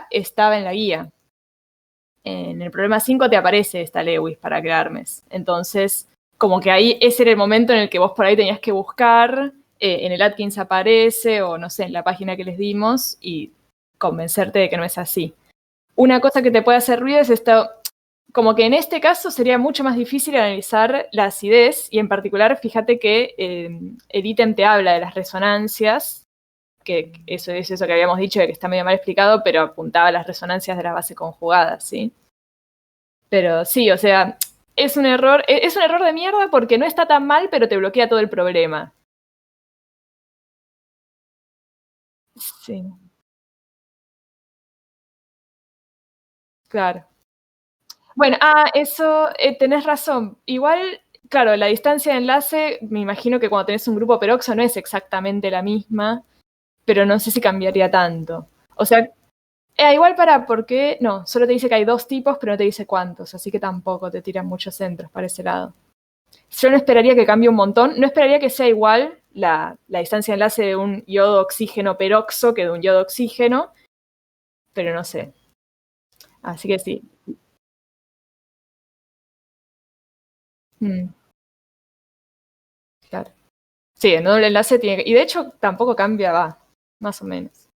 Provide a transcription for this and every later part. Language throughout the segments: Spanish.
estaba en la guía. En el problema 5 te aparece esta Lewis para que armes. Entonces, como que ahí ese era el momento en el que vos por ahí tenías que buscar, en el Atkins aparece, o no sé, en la página que les dimos, y convencerte de que no es así. Una cosa que te puede hacer ruido es esto, como que en este caso sería mucho más difícil analizar la acidez, y en particular, fíjate que el ítem te habla de las resonancias, que eso es eso que habíamos dicho, de que está medio mal explicado, pero apuntaba a las resonancias de la base conjugada, ¿sí? Pero sí, o sea, es un error de mierda porque no está tan mal, pero te bloquea todo el problema. Sí, claro. Bueno, eso, tenés razón. Igual, claro, la distancia de enlace, me imagino que cuando tenés un grupo peroxo no es exactamente la misma, pero no sé si cambiaría tanto. O sea, igual ¿por qué? No, solo te dice que hay 2 tipos, pero no te dice cuántos, así que tampoco te tiran muchos centros para ese lado. Yo no esperaría que cambie un montón, no esperaría que sea igual la distancia de enlace de un yodo oxígeno peroxo que de un yodo oxígeno, pero no sé. Así que sí. Mm, claro. Sí, el doble enlace tiene que... Y de hecho tampoco cambia, va, más o menos.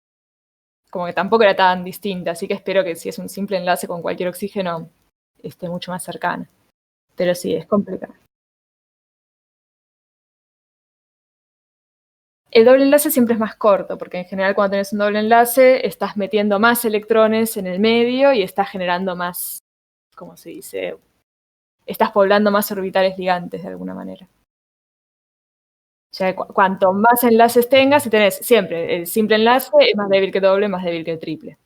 Como que tampoco era tan distinta, así que espero que si es un simple enlace con cualquier oxígeno, esté mucho más cercana. Pero sí, es complicado. El doble enlace siempre es más corto, porque en general cuando tenés un doble enlace estás metiendo más electrones en el medio y estás generando más, ¿cómo se dice? Estás poblando más orbitales ligantes de alguna manera. O sea, cuanto más enlaces tengas, y tenés siempre el simple enlace, es más débil que el doble, más débil que el triple.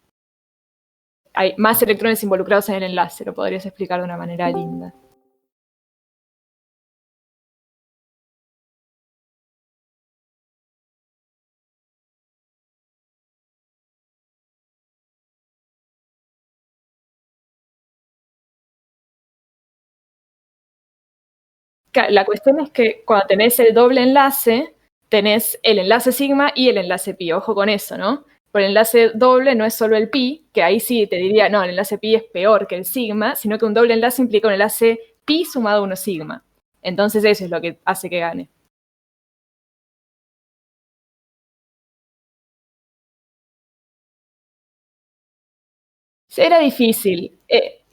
Hay más electrones involucrados en el enlace, lo podrías explicar de una manera linda. La cuestión es que cuando tenés el doble enlace, tenés el enlace sigma y el enlace pi. Ojo con eso, ¿no? Por el enlace doble no es solo el pi, que ahí sí te diría, no, el enlace pi es peor que el sigma, sino que un doble enlace implica un enlace pi sumado a 1 sigma. Entonces eso es lo que hace que gane. Era difícil.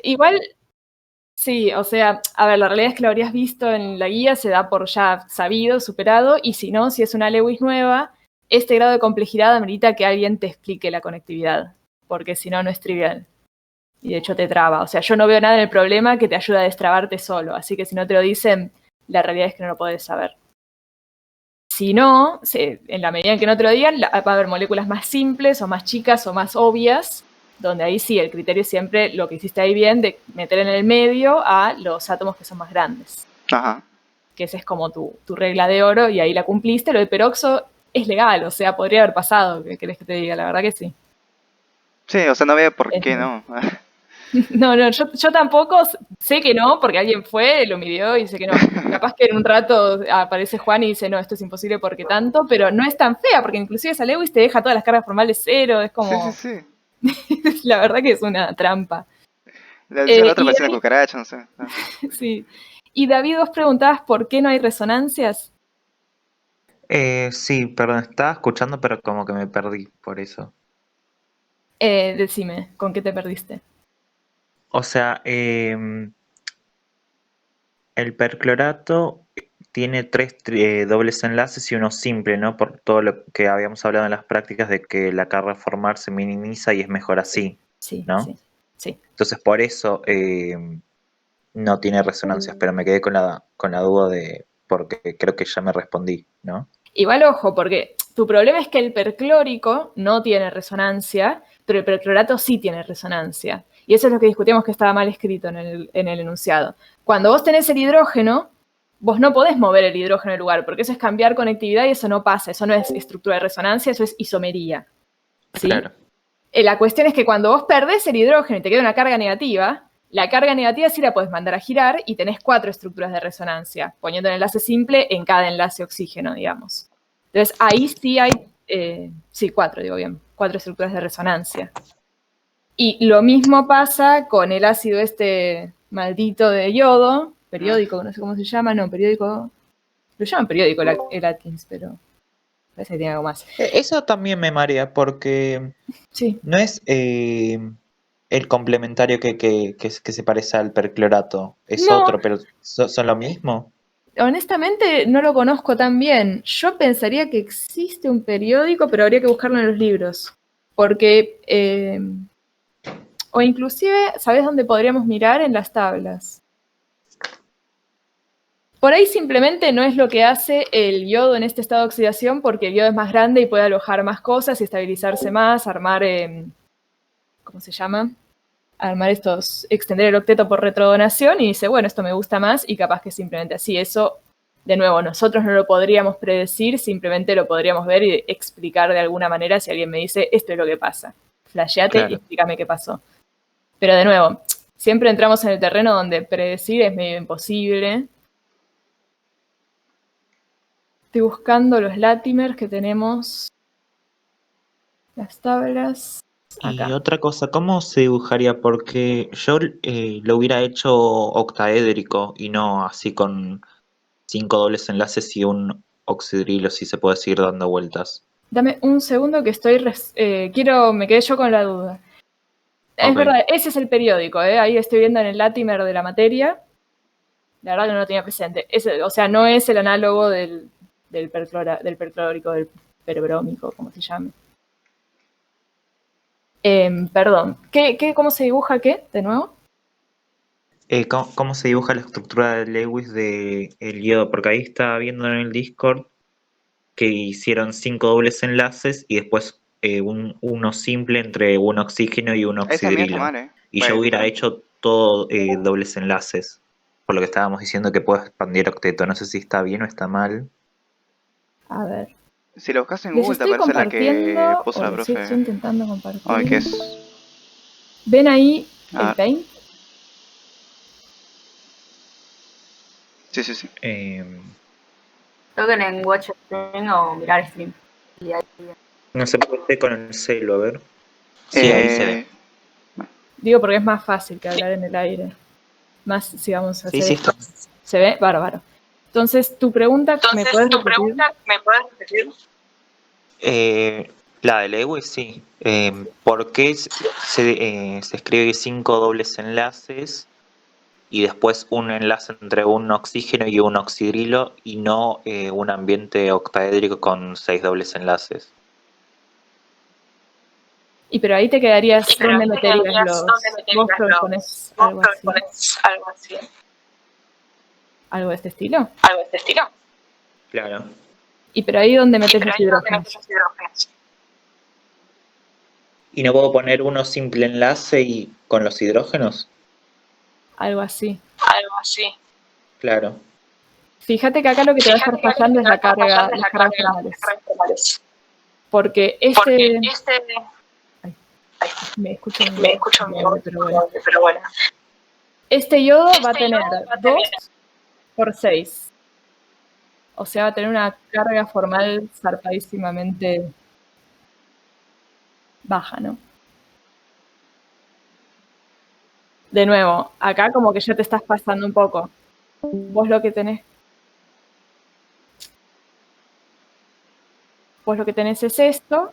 Igual, sí, o sea, a ver, la realidad es que lo habrías visto en la guía, se da por ya sabido, superado, y si no, si es una Lewis nueva, este grado de complejidad amerita que alguien te explique la conectividad, porque si no, no es trivial. Y de hecho te traba. O sea, yo no veo nada en el problema que te ayude a destrabarte solo, así que si no te lo dicen, la realidad es que no lo podés saber. Si no, en la medida en que no te lo digan, va a haber moléculas más simples o más chicas o más obvias, donde ahí sí, el criterio es siempre lo que hiciste ahí bien, de meter en el medio a los átomos que son más grandes. Ajá. Que esa es como tu regla de oro y ahí la cumpliste. Lo de peroxo es legal, o sea, podría haber pasado, ¿qué querés que te diga? La verdad que sí. Sí, o sea, no veo por qué no. No, yo tampoco sé que no, porque alguien fue, lo midió y dice que no. Capaz que en un rato aparece Juan y dice, no, esto es imposible porque tanto, pero no es tan fea, porque inclusive esa Lewis te deja todas las cargas formales cero, es Sí, sí, como, sí. la verdad que es una trampa. La otra Y parecía una David, cucaracha, no sé. sí. Y David, vos preguntabas por qué no hay resonancias. Sí, perdón, estaba escuchando, pero como que me perdí por eso. Decime, ¿con qué te perdiste? O sea, el perclorato tiene 3 dobles enlaces y uno simple, ¿no? Por todo lo que habíamos hablado en las prácticas de que la carga formar se minimiza y es mejor así, Sí, ¿no? sí, sí. Entonces por eso no tiene resonancias, pero me quedé con la duda de, porque creo que ya me respondí, ¿no? Igual ojo, porque tu problema es que el perclórico no tiene resonancia, pero el perclorato sí tiene resonancia. Y eso es lo que discutimos que estaba mal escrito en el enunciado. Cuando vos tenés el hidrógeno, vos no podés mover el hidrógeno del lugar, porque eso es cambiar conectividad y eso no pasa. Eso no es estructura de resonancia, eso es isomería. ¿Sí? Claro. La cuestión es que cuando vos perdés el hidrógeno y te queda una carga negativa, la carga negativa sí la podés mandar a girar y tenés 4 estructuras de resonancia, poniendo el enlace simple en cada enlace oxígeno, digamos. Entonces ahí sí hay, sí, 4, digo bien, 4 estructuras de resonancia. Y lo mismo pasa con el ácido este maldito de yodo, periódico, no sé cómo se llama, no, periódico, lo llaman periódico el Atkins, pero parece que tiene algo más. Eso también me marea porque Sí. no es el complementario que se parece al perclorato, es No. otro, pero son lo mismo. Honestamente no lo conozco tan bien. Yo pensaría que existe un periódico, pero habría que buscarlo en los libros. Porque, o inclusive, ¿sabés dónde podríamos mirar? En las tablas. Por ahí simplemente no es lo que hace el yodo en este estado de oxidación, porque el yodo es más grande y puede alojar más cosas y estabilizarse más, armar, ¿cómo se llama? Armar extender el octeto por retrodonación, y dice, bueno, esto me gusta más, y capaz que simplemente así. Eso, de nuevo, nosotros no lo podríamos predecir, simplemente lo podríamos ver y explicar de alguna manera si alguien me dice, esto es lo que pasa. Flasheate Claro. y explícame qué pasó. Pero de nuevo, siempre entramos en el terreno donde predecir es medio imposible. Estoy buscando los Latimers que tenemos. Las tablas. Acá. Y otra cosa, ¿cómo se dibujaría? Porque yo lo hubiera hecho octaédrico y no así con 5 dobles enlaces y un oxidrilo, si se puede seguir dando vueltas. Dame un segundo que estoy... me quedé yo con la duda. Es Ok. verdad, ese es el periódico, ahí estoy viendo en el Latimer de la materia. La verdad que no lo tenía presente. O sea, no es el análogo del perclórico, del perbrómico, como se llame. Perdón, ¿cómo se dibuja qué, de nuevo? ¿Cómo se dibuja la estructura de Lewis de el yodo? Porque ahí estaba viendo en el Discord que hicieron 5 dobles enlaces y después uno simple entre un oxígeno y un Ese también está oxidrilo. mal, Y yo Bueno, hubiera hecho todo dobles enlaces. Por lo que estábamos diciendo que puedo expandir octeto. No sé si está bien o está mal. A ver. si lo buscas en Les Google te estoy aparece la que compartiendo, puso o la les estoy profe. intentando compartir. Ay, ¿qué es? ¿Ven ahí A el ver. paint? Sí, sí, sí. Toquen en Watch Stream o mirar stream. Y ahí No sé por qué con el celo, a ver. Sí, ahí se ve. Digo porque es más fácil que hablar en el aire. Más si vamos a Sí, hacer sí, esto. está. ¿Se ve? Bárbaro. Entonces, tu pregunta, ¿me puedes repetir? La de Lewis, sí. ¿Por qué se escribe 5 dobles enlaces y después un enlace entre un oxígeno y un oxidrilo y no un ambiente octaédrico con 6 dobles enlaces? Y pero ahí te quedarías, ¿dónde meterías los? Vos propones algo así. ¿Algo de este estilo? Claro. Y pero ahí ¿dónde metes los hidrógenos? ¿Y no puedo poner uno simple enlace y con los hidrógenos? Algo así. Claro. Fíjate que acá lo que te va a estar fallando es las cargas formales. Porque Ay, me escucho muy doble, pero bueno. Este yodo va a tener 2 por 6. O sea, va a tener una carga formal zarpadísimamente baja, ¿no? De nuevo, acá como que ya te estás pasando un poco. Vos lo que tenés es esto,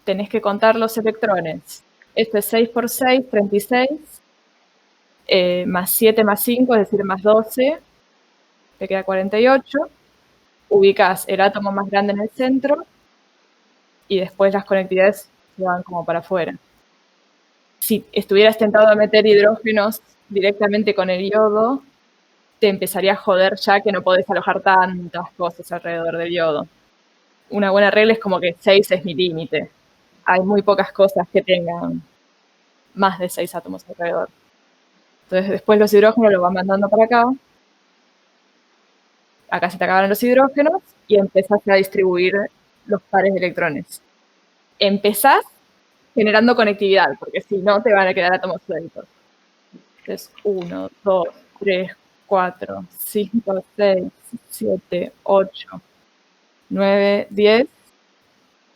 tenés que contar los electrones. Esto es 6 por 6, 36, más 7 más 5, es decir, más 12, te queda 48. Ubicás el átomo más grande en el centro y después las conectividades se van como para afuera. Si estuvieras tentado a meter hidrógenos directamente con el yodo, te empezaría a joder ya que no podés alojar tantas cosas alrededor del yodo. Una buena regla es como que 6 es mi límite. Hay muy pocas cosas que tengan más de 6 átomos alrededor. Entonces después los hidrógenos los van mandando para acá. Acá se te acaban los hidrógenos y empezás a distribuir los pares de electrones. Empezás generando conectividad, porque si no te van a quedar átomos sueltos. Entonces, 1, 2, 3, 4, 5, 6, 7, 8, 9, 10,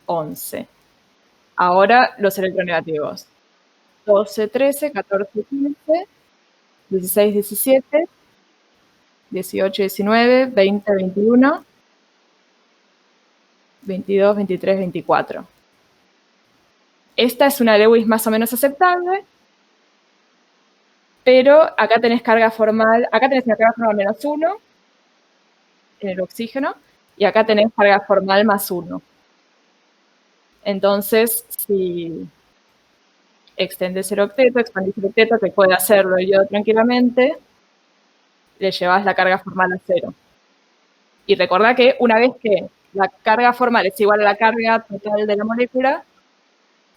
11. Ahora los electronegativos. 12, 13, 14, 15, 16, 17, 18, 19, 20, 21, 22, 23, 24. Esta es una Lewis más o menos aceptable, pero acá tenés carga formal, acá tenés una carga formal -1 en el oxígeno, y acá tenés carga formal +1. Entonces, si extendes el octeto, expandís el octeto, que puede hacerlo yo tranquilamente, le llevas la carga formal a 0. Y recordá que una vez que la carga formal es igual a la carga total de la molécula,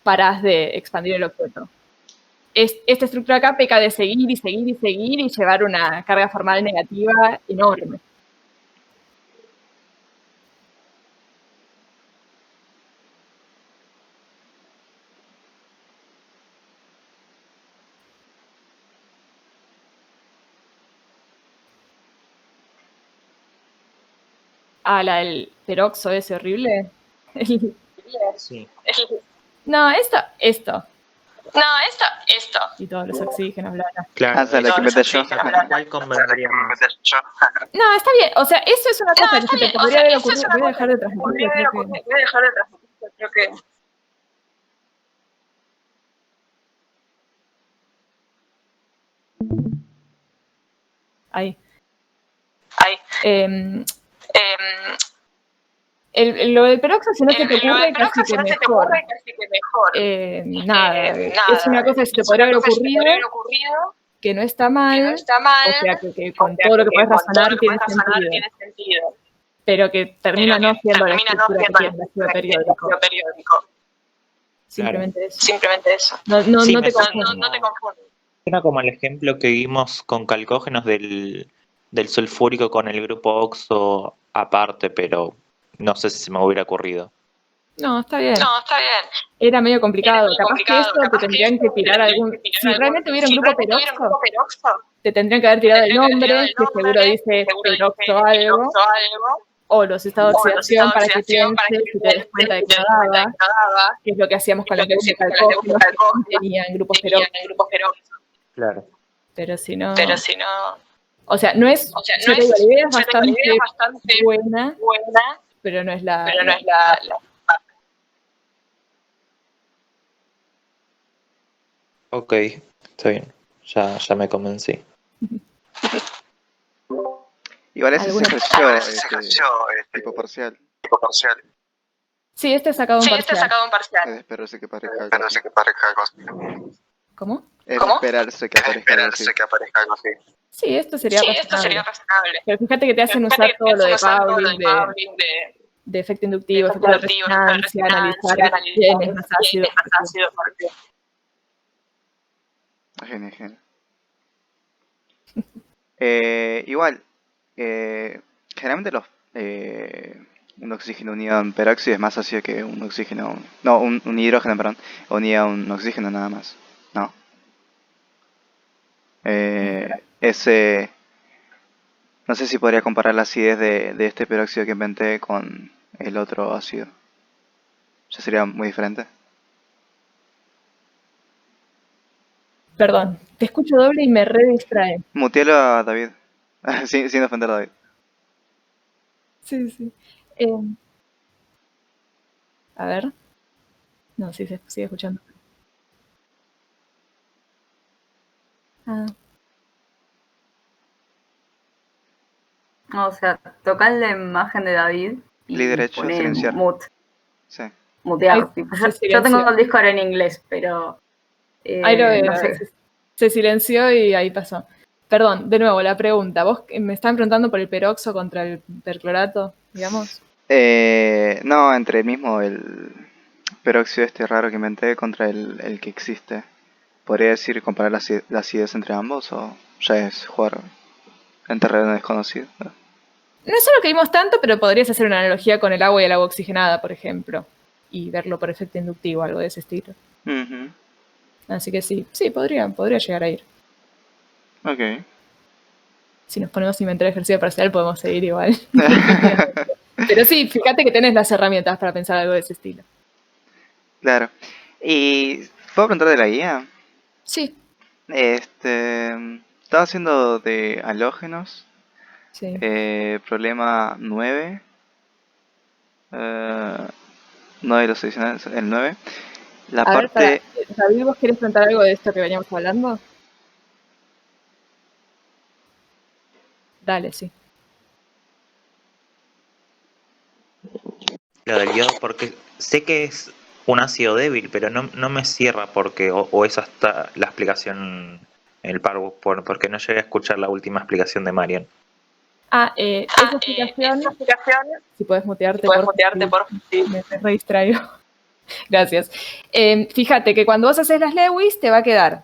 parás de expandir el octeto. Esta estructura acá peca de seguir y seguir y seguir y llevar una carga formal negativa enorme. La del peroxo ese horrible. Sí. No, esto. No, esto. Y todos los oxígenos, bla, bla. Claro, Esa es la que inventé yo. ¿Cuál convendría más? No, está bien. O sea, eso es una cosa que se te podría haber ocurrido. Voy a dejar de transmitir. Voy a dejar de transmitir, creo que... Ahí. Ahí. Lo del peroxo, si no se te ocurre, casi que mejor. Nada, es una cosa que se te podría haber ocurrido, que no está mal, o sea, que con todo lo que puedes razonar tiene sentido, pero que termina no siendo la estructura que tiene el ácido periódico. Simplemente eso. No Sí, te confundas. Suena como el ejemplo que vimos con calcógenos del sulfúrico con el grupo oxo aparte, pero no sé si se me hubiera ocurrido. No, está bien. Era medio complicado. Capaz que esto te tendrían que tirar algún... Si realmente hubiera un grupo peroxo, te tendrían que haber tirado el nombre, que seguro dice peroxo algo, o los estados de oxidación para que pienses y te des cuenta de que no daba, que es lo que hacíamos con los grupos calcógenos que tenían grupos peroxo. Claro. Pero si no... O sea, no es... Yo te digo, la idea es bastante buena, pero no es la... Ok, está bien. Ya me convencí. Igual ese ¿Alguna- ejercicio tipo parcial. Sí, este es sacado un parcial. Es de esperarse que parezca algo así. ¿Cómo? Es de esperarse que aparezca algo así. Sí, esto sería razonable. Pero fíjate que te hacen usar todo lo de Pauling, de efecto inductivo, efecto de resonancia, analizar quién es más ácido. Genial. Igual, generalmente un oxígeno unido a un peróxido es más ácido que un oxígeno, no, un hidrógeno, perdón, unido a un oxígeno nada más, ¿no? No sé si podría comparar la acidez de este peróxido que inventé con el otro ácido. ¿Ya sería muy diferente? Perdón, te escucho doble y me redistrae. Mutealo a David, sin ofender a David. Sí. A ver. No, sí, se sigue escuchando. O sea, toca la imagen de David y Clic derecho, pone silenciar. mute. Sí. Mutear. Ahí Tipo, se yo tengo silenció. el Discord en inglés, pero Ahí lo veo. no sé. Se silenció y ahí pasó. Perdón, de nuevo, la pregunta. ¿Vos me estaban preguntando por el peroxo contra el perclorato, digamos? No, entre mismo el peróxido este raro que inventé contra el que existe. ¿Podría decir comparar la acidez entre ambos o ya es jugar en terreno desconocido? No es algo que vimos tanto, pero podrías hacer una analogía con el agua y el agua oxigenada, por ejemplo, y verlo por efecto inductivo, algo de ese estilo. Ujú. Así que sí, podría llegar a ir. Ok. Si nos ponemos a inventar ejercicio parcial, podemos seguir igual. Pero sí, fíjate que tenés las herramientas para pensar algo de ese estilo. Claro. ¿Y puedo preguntar de la guía? Sí, Estaba haciendo de halógenos. sí. Problema 9. No de los adicionales, el 9. La A ver, para, parte. David, ¿vos querés preguntar algo de esto que veníamos hablando? Dale, sí. Lo del yodo, porque sé que es un ácido débil, pero no me cierra porque, o es hasta la explicación en el Parvus, porque no llegué a escuchar la última explicación de Marian. Esa explicación, si puedes mutearte, por favor, me re distraigo. Gracias. Fíjate que cuando vos haces las Lewis te va a quedar.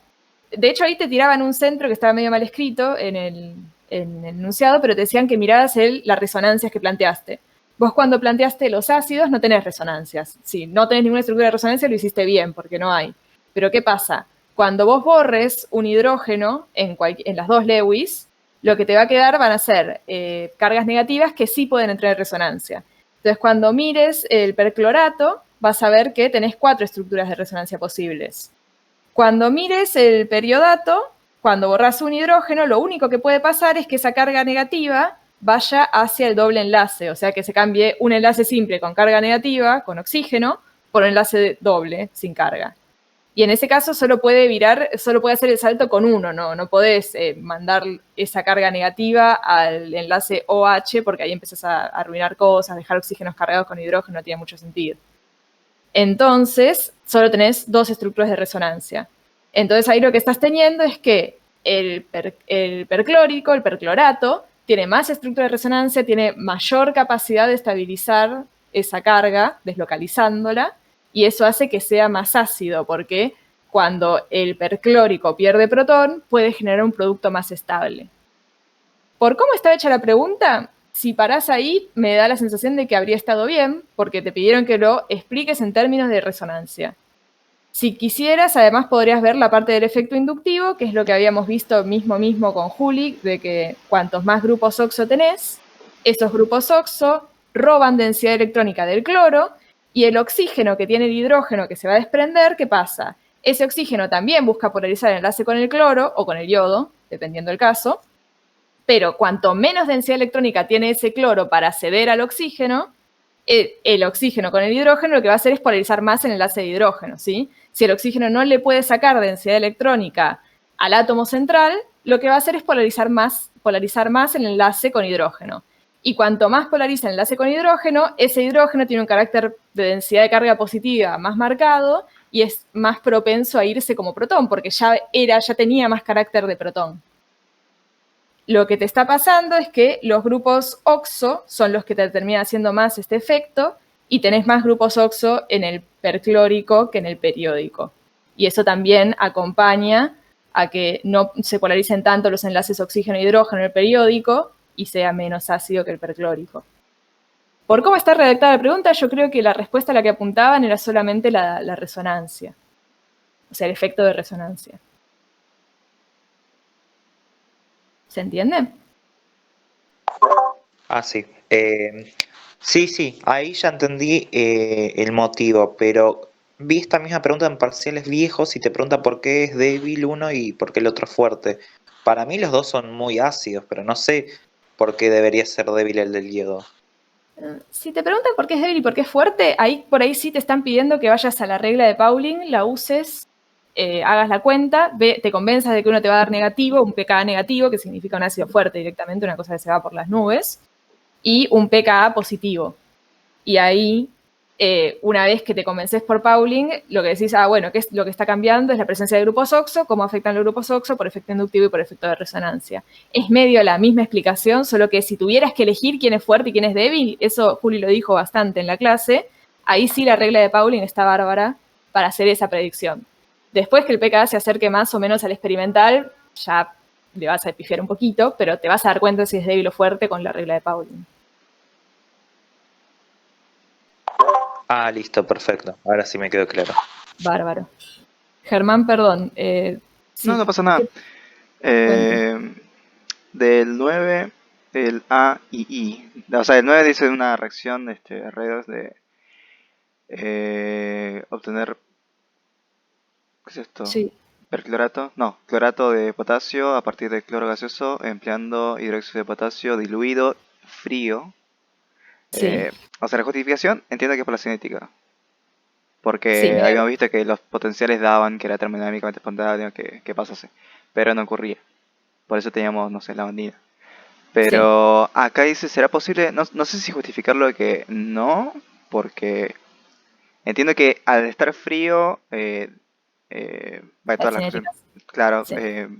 De hecho, ahí te tiraban un centro que estaba medio mal escrito en el enunciado, pero te decían que miraras las resonancias que planteaste. Vos cuando planteaste los ácidos no tenés resonancias. Si no tenés ninguna estructura de resonancia, lo hiciste bien, porque no hay. Pero ¿qué pasa? Cuando vos borres un hidrógeno en las dos Lewis, lo que te va a quedar van a ser cargas negativas que sí pueden entrar en resonancia. Entonces, cuando mires el perclorato, vas a ver que tenés 4 estructuras de resonancia posibles. Cuando mires el periodato, cuando borras un hidrógeno, lo único que puede pasar es que esa carga negativa vaya hacia el doble enlace, o sea que se cambie un enlace simple con carga negativa, con oxígeno, por un enlace doble, sin carga. Y en ese caso solo puede hacer el salto con uno, no podés mandar esa carga negativa al enlace OH porque ahí empezás a arruinar cosas, dejar oxígenos cargados con hidrógeno no tiene mucho sentido. Entonces, solo tenés 2 estructuras de resonancia. Entonces ahí lo que estás teniendo es que el perclórico, el perclorato, tiene más estructura de resonancia, tiene mayor capacidad de estabilizar esa carga, deslocalizándola, y eso hace que sea más ácido, porque cuando el perclórico pierde protón, puede generar un producto más estable. Por cómo está hecha la pregunta, si parás ahí, me da la sensación de que habría estado bien, porque te pidieron que lo expliques en términos de resonancia. Si quisieras, además podrías ver la parte del efecto inductivo, que es lo que habíamos visto mismo con Juli, de que cuantos más grupos oxo tenés, esos grupos oxo roban densidad electrónica del cloro, y el oxígeno que tiene el hidrógeno que se va a desprender, ¿qué pasa? Ese oxígeno también busca polarizar el enlace con el cloro o con el yodo, dependiendo del caso, pero cuanto menos densidad electrónica tiene ese cloro para ceder al oxígeno, el oxígeno con el hidrógeno lo que va a hacer es polarizar más el enlace de hidrógeno, ¿sí? Si el oxígeno no le puede sacar densidad electrónica al átomo central, lo que va a hacer es polarizar más el enlace con hidrógeno. Y cuanto más polariza el enlace con hidrógeno, ese hidrógeno tiene un carácter de densidad de carga positiva más marcado y es más propenso a irse como protón, porque ya tenía más carácter de protón. Lo que te está pasando es que los grupos oxo son los que te terminan haciendo más este efecto y tenés más grupos oxo en el perclórico que en el periódico. Y eso también acompaña a que no se polaricen tanto los enlaces oxígeno-hidrógeno en el periódico y sea menos ácido que el perclórico. Por cómo está redactada la pregunta, yo creo que la respuesta a la que apuntaban era solamente la resonancia, o sea, el efecto de resonancia. ¿Se entiende? Ah, sí. Sí, ahí ya entendí el motivo, pero vi esta misma pregunta en parciales viejos y te pregunta por qué es débil uno y por qué el otro fuerte. Para mí los dos son muy ácidos, pero no sé por qué debería ser débil el del yodo. Si te preguntan por qué es débil y por qué es fuerte, por ahí sí te están pidiendo que vayas a la regla de Pauling, la uses, hagas la cuenta, te convenzas de que uno te va a dar negativo, un pKa negativo, que significa un ácido fuerte directamente, una cosa que se va por las nubes, y un pKa positivo. Y ahí, una vez que te convences por Pauling, lo que decís, bueno, ¿qué es lo que está cambiando? Es la presencia de grupos OXO, cómo afectan los grupos OXO por efecto inductivo y por efecto de resonancia. Es medio la misma explicación, solo que si tuvieras que elegir quién es fuerte y quién es débil, eso Juli lo dijo bastante en la clase, ahí sí la regla de Pauling está bárbara para hacer esa predicción. Después que el pKa se acerque más o menos al experimental, ya le vas a pifiar un poquito, pero te vas a dar cuenta si es débil o fuerte con la regla de Pauling. Ah, listo, perfecto. Ahora sí me quedó claro. Bárbaro. Germán, perdón. Sí. No pasa nada. Del 9, el A y I. O sea, el 9 dice una reacción redox de obtener. ¿Qué es esto? Sí. perclorato, no, clorato de potasio a partir de cloro gaseoso, empleando hidróxido de potasio diluido frío. Sí, O sea, la justificación entiendo que es por la cinética. sí, Porque me da habíamos igual. visto que los potenciales daban que era termodinámicamente espontáneo, que pasase. Pero no ocurría. Por eso teníamos, no sé, la bandina. Sí, Pero acá dice, ¿será posible? No, no sé si justificarlo de que no, porque entiendo que al estar frío, va las todas las cosas, cinéticas. claro, Sí,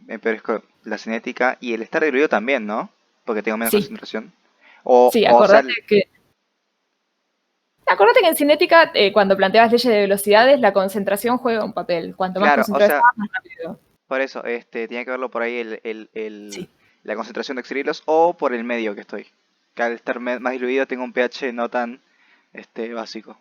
empeorezco la cinética y el estar diluido también, ¿no? Porque tengo menos sí, concentración. sí, O sea, acordate que en cinética, cuando planteabas leyes de velocidades, la concentración juega un papel. Cuanto más claro, o concentrado sea, estás, más rápido. por eso, tiene que verlo por ahí Sí. la concentración de oxidrilos o por el medio que estoy. Que al estar más diluido tengo un pH no tan, básico.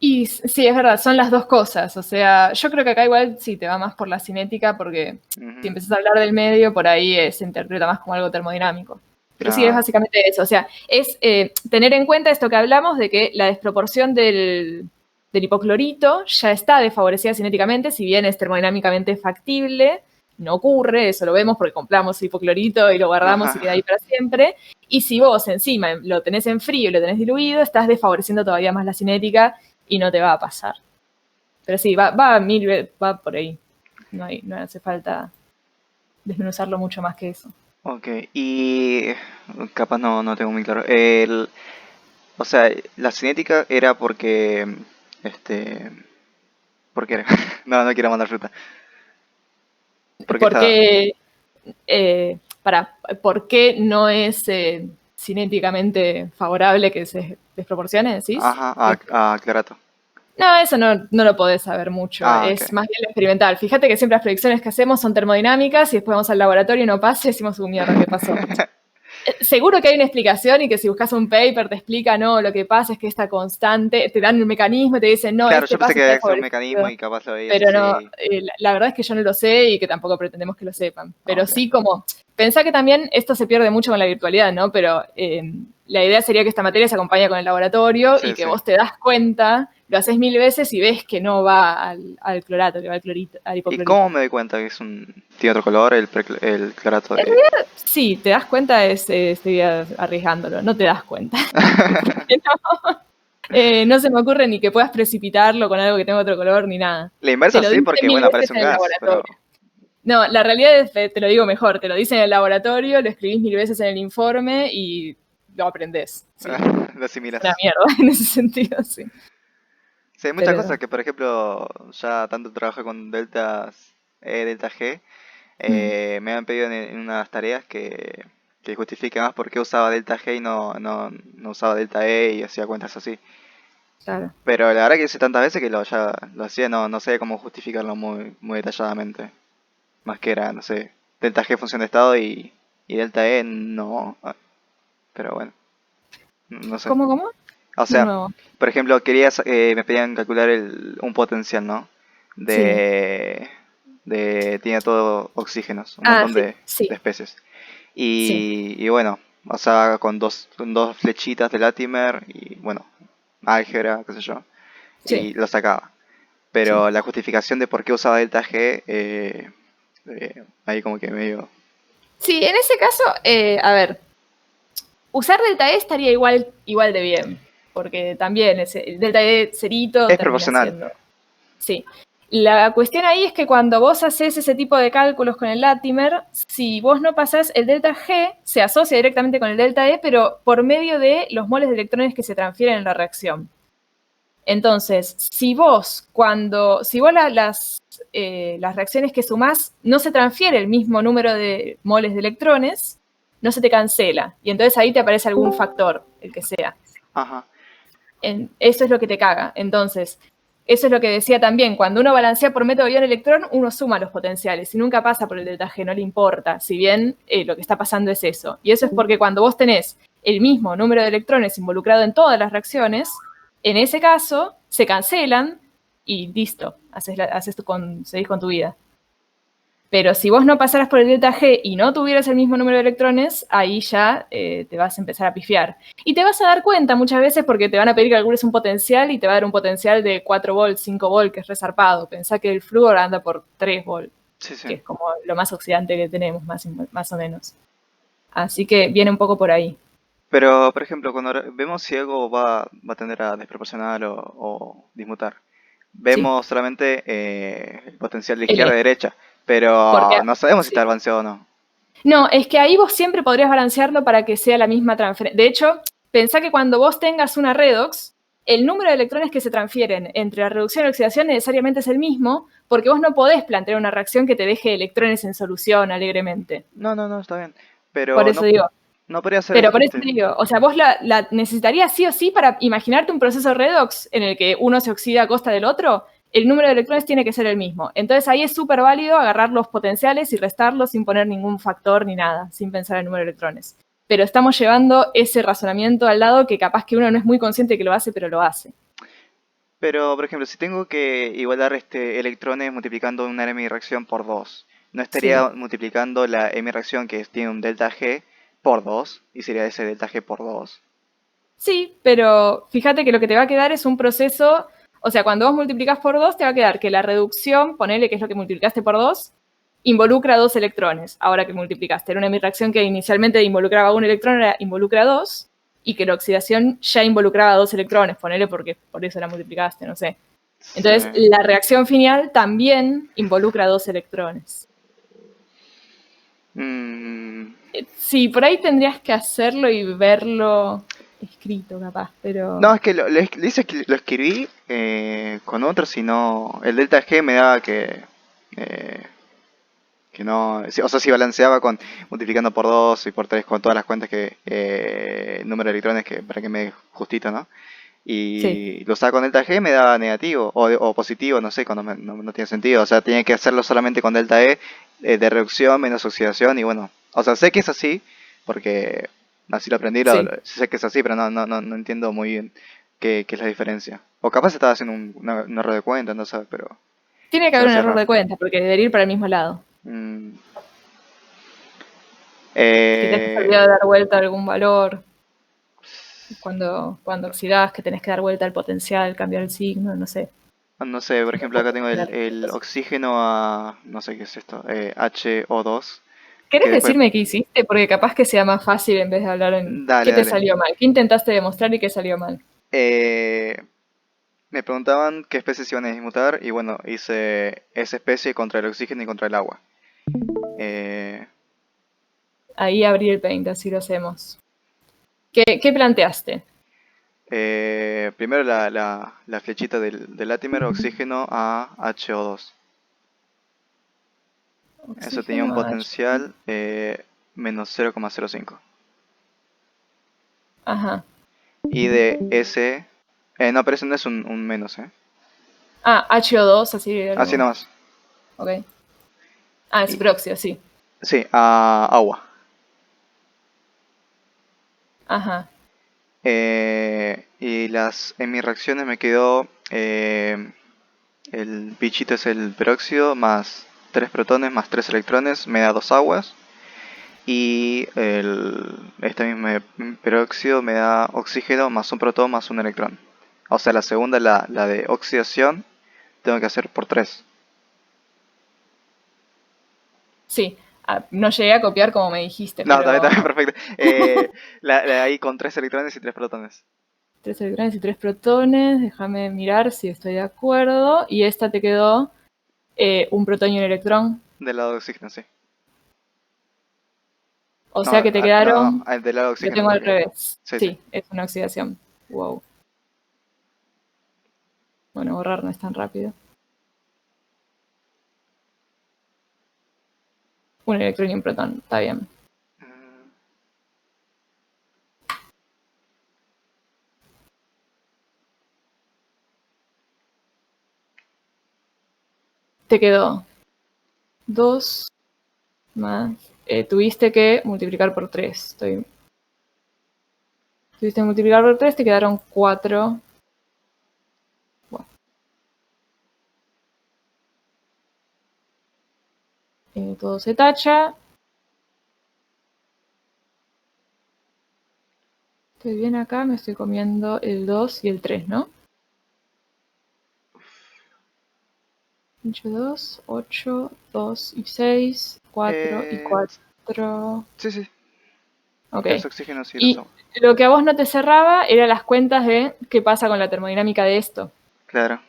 Y sí, es verdad, son las dos cosas. O sea, yo creo que acá igual sí te va más por la cinética, porque si Ujú. empezás a hablar del medio, por ahí se interpreta más como algo termodinámico. Pero sí, es Ah, básicamente eso. O sea, es tener en cuenta esto que hablamos de que la desproporción del hipoclorito ya está desfavorecida cinéticamente, si bien es termodinámicamente factible, no ocurre, eso lo vemos porque compramos hipoclorito y lo guardamos y queda ahí ajá. para siempre. Y si vos encima lo tenés en frío y lo tenés diluido, estás desfavoreciendo todavía más la cinética y no te va a pasar. Pero sí, va por ahí. No hace falta desmenuzarlo mucho más que eso. Ok, y capaz no tengo muy claro. O sea, la cinética era porque, este, ¿por qué era? No quiero mandar fruta. Porque estaba, Porque, ¿por qué no es cinéticamente favorable que se desproporcione, decís? ajá, Que- a clorato. No, eso no lo podés saber mucho, Ah, ok. es más bien lo experimental. Fíjate que siempre las predicciones que hacemos son termodinámicas y después vamos al laboratorio y no pasa y decimos, mierda, ¿qué pasó? Seguro que hay una explicación y que si buscas un paper te explica, no, lo que pasa es que esta constante, te dan un mecanismo y te dicen, no, Claro, yo este pensé paso que está había que ser un mecanismo desfavorecido. y capaz lo veías Pero no, así. la verdad es que yo no lo sé y que tampoco pretendemos que lo sepan. Pero Ok. sí como, pensá que también esto se pierde mucho con la virtualidad, ¿no? Pero la idea sería que esta materia se acompañe con el laboratorio y Sí, que sí. vos te das cuenta, lo haces 1000 veces y ves que no va al clorato, que va al clorito, al ¿Y hipoclorito. cómo me doy cuenta que tiene otro color, el clorato En de... realidad, sí, te das cuenta, estoy arriesgándolo, no te das cuenta. No se me ocurre ni que puedas precipitarlo con algo que tenga otro color ni nada. La Te inversa lo sí, dicen porque, 1000 bueno, veces aparece un en el gas, pero... laboratorio. No, la realidad es, te lo digo mejor, te lo dicen en el laboratorio, lo escribís 1000 veces en el informe y lo aprendés. Sí, Lo es una asimilas. mierda en ese sentido, sí. Sí, hay muchas Pero, cosas que, por ejemplo, ya tanto trabajo con deltas E, delta G, mm, me han pedido en unas tareas que justifique más por qué usaba delta G y no usaba delta E y hacía cuentas así. claro. Pero la verdad que hice tantas veces que ya lo hacía, no sé cómo justificarlo muy detalladamente. Más que era, no sé, delta G función de estado y delta E no. Pero bueno, no sé. ¿Cómo? O De sea, nuevo. por ejemplo, me pedían calcular un potencial, ¿no? Sí. De, tiene todo oxígenos, un Ah, montón sí, de sí, especies. sí, Y bueno, o sea, con dos flechitas de Latimer y bueno, álgebra, qué sé yo, sí, y lo sacaba. sí. Pero la justificación de por qué usaba delta G, ahí como que medio... Sí, en ese caso, a ver, usar delta E estaría igual de bien, porque también el delta E cerito Es termina proporcional. siendo. Sí. La cuestión ahí es que cuando vos haces ese tipo de cálculos con el Latimer, si vos no pasás el delta G, se asocia directamente con el delta E, pero por medio de los moles de electrones que se transfieren en la reacción. Entonces, si vos las reacciones que sumás no se transfiere el mismo número de moles de electrones, no se te cancela. Y entonces ahí te aparece algún factor, el que sea. Ajá. Eso es lo que te caga. Entonces, eso es lo que decía también. Cuando uno balancea por método ion-electrón, uno suma los potenciales y nunca pasa por el delta G, no le importa. Si bien lo que está pasando es eso. Y eso es porque cuando vos tenés el mismo número de electrones involucrado en todas las reacciones, en ese caso se cancelan y listo. Seguís con tu vida. Pero si vos no pasaras por el delta G y no tuvieras el mismo número de electrones, ahí ya te vas a empezar a pifiar. Y te vas a dar cuenta muchas veces porque te van a pedir que calcules un potencial y te va a dar un potencial de 4 volts, 5 volts, que es resarpado. Pensá que el flúor anda por 3 volts, Sí, sí. que es como lo más oxidante que tenemos, más o menos. Así que viene un poco por ahí. Pero, por ejemplo, cuando vemos si algo va a tender a desproporcionar o dismutar, Sí. vemos solamente el potencial de El izquierda y eje. derecha, Porque, pero no sabemos si sí. está balanceado o no. No, es que ahí vos siempre podrías balancearlo para que sea la misma transferencia. De hecho, pensá que cuando vos tengas una redox, el número de electrones que se transfieren entre la reducción y la oxidación necesariamente es el mismo, porque vos no podés plantear una reacción que te deje electrones en solución alegremente. No, está bien. Por Pero eso digo. no podría ser Pero por eso te digo, o sea, vos la necesitarías sí o sí para imaginarte un proceso redox en el que uno se oxida a costa del otro, el número de electrones tiene que ser el mismo. Entonces ahí es súper válido agarrar los potenciales y restarlos sin poner ningún factor ni nada, sin pensar en el número de electrones. Pero estamos llevando ese razonamiento al lado que capaz que uno no es muy consciente que lo hace, pero lo hace. Pero, por ejemplo, si tengo que igualar electrones multiplicando una m reacción por 2, ¿no Sí. estaría multiplicando la m reacción que tiene un delta G por 2? Y sería ese delta G por 2. Sí, pero fíjate que lo que te va a quedar es un proceso, o sea, cuando vos multiplicás por 2, te va a quedar que la reducción, ponele que es lo que multiplicaste por 2, involucra 2 electrones. Ahora que multiplicaste, era una reacción que inicialmente involucraba un electrón, ahora involucra 2, y que la oxidación ya involucraba 2 electrones, ponele porque por eso la multiplicaste, no sé. Sí. Entonces, la reacción final también involucra 2 electrones. Mm, Sí, por ahí tendrías que hacerlo y verlo escrito, capaz, pero... no, es que dice que lo escribí con otro, si no, el delta G me daba eh, que no, o sea, si balanceaba con multiplicando por 2 y por 3 con todas las cuentas número de electrones que para que me dé justito, ¿no? Sí. Y lo usaba con delta G me daba negativo o positivo, no sé, cuando no tiene sentido. O sea, tenía que hacerlo solamente con delta E de reducción menos oxidación y bueno, o sea, sé que es así porque así lo aprendí, Sí. sé que es así, pero no entiendo muy bien qué es la diferencia. O capaz estaba haciendo un error de cuenta, no sé, pero Tiene que se me haber un hacía error raro. de cuenta, porque debería ir para el mismo lado. Mm, Que te has eh, olvidado de dar vuelta a algún valor. Cuando oxidás, que tenés que dar vuelta al potencial, cambiar el signo, no sé. no sé, por ejemplo, acá tengo el Cosas. oxígeno a, no sé qué es esto, HO2, que ¿Querés después, decirme qué hiciste? Porque capaz que sea más fácil en vez de hablar en... ¿Qué te dale. salió mal? ¿Qué intentaste demostrar y qué salió mal? Eh, Me preguntaban qué especies iban a dismutar y bueno, hice esa especie contra el oxígeno y contra el agua. Eh, Ahí abrí el paint, así lo hacemos. ¿Qué planteaste? Primero la flechita del Latimer, oxígeno a HO2. Eso tenía un Oxígeno H. potencial menos 0,05. Ajá. Y de ese... no, pero ese no es un menos, ¿eh? Ah, HO2, así Así algo. nomás. Ok. Ah, es Y, peróxido, sí. sí, a agua. Ajá. Y en mis reacciones me quedó el bichito es el peróxido más 3 protones más 3 electrones, me da 2 aguas. Y este mismo peróxido me da oxígeno más un protón más un electrón. O sea, la segunda, la de oxidación, tengo que hacer por 3. Sí. Ah, no llegué a copiar como me dijiste, No, pero también, perfecto. Ahí con 3 electrones y 3 protones. 3 electrones y 3 protones. Déjame mirar si estoy de acuerdo. Y esta te quedó un protón y un electrón. Del lado de oxígeno, sí. O No, sea que te quedaron. del lado de Lo oxígeno tengo tengo al que... revés. Sí, sí. Sí, es una oxidación. Wow. Bueno, borrar no es tan rápido. Un electrón y un protón. Está bien. Mm, Te quedó 2 más. Tuviste que multiplicar por 3. Tuviste que multiplicar por 3, te quedaron 4. Bueno, Todo se tacha. Estoy bien acá, me estoy comiendo el 2 y el 3, ¿no? 2, 8, 2 y 6, 4 y 4. Sí. Ok. Los oxígenos sí Y los hago. lo que a vos no te cerraba eran las cuentas de qué pasa con la termodinámica de esto. Claro.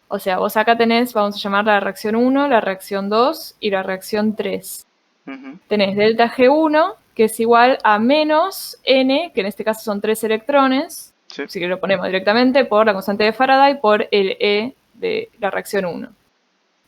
O sea, vos acá tenés, vamos a llamar la reacción 1, la reacción 2 y la reacción 3. Ujú. Tenés delta G1, que es igual a menos N, que en este caso son 3 electrones, Sí. si que lo ponemos directamente, por la constante de Faraday, por el E de la reacción 1.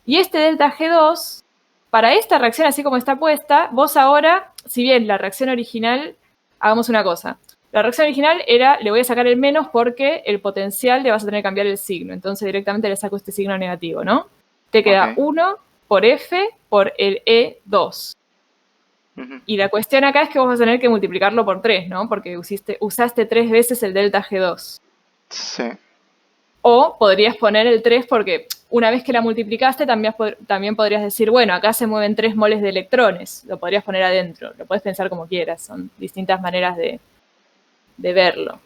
Y este delta G2, para esta reacción así como está puesta, vos ahora, si bien la reacción original, hagamos una cosa. La reacción original era, le voy a sacar el menos porque el potencial le vas a tener que cambiar el signo. Entonces directamente le saco este signo negativo, ¿no? Te queda Ok. 1 por F por el E2. Ujú. Y la cuestión acá es que vos vas a tener que multiplicarlo por 3, ¿no? Porque usaste 3 veces el delta G2. Sí. O podrías poner el 3 porque una vez que la multiplicaste también podrías decir, bueno, acá se mueven 3 moles de electrones. Lo podrías poner adentro. Lo puedes pensar como quieras. Son distintas maneras de verlo.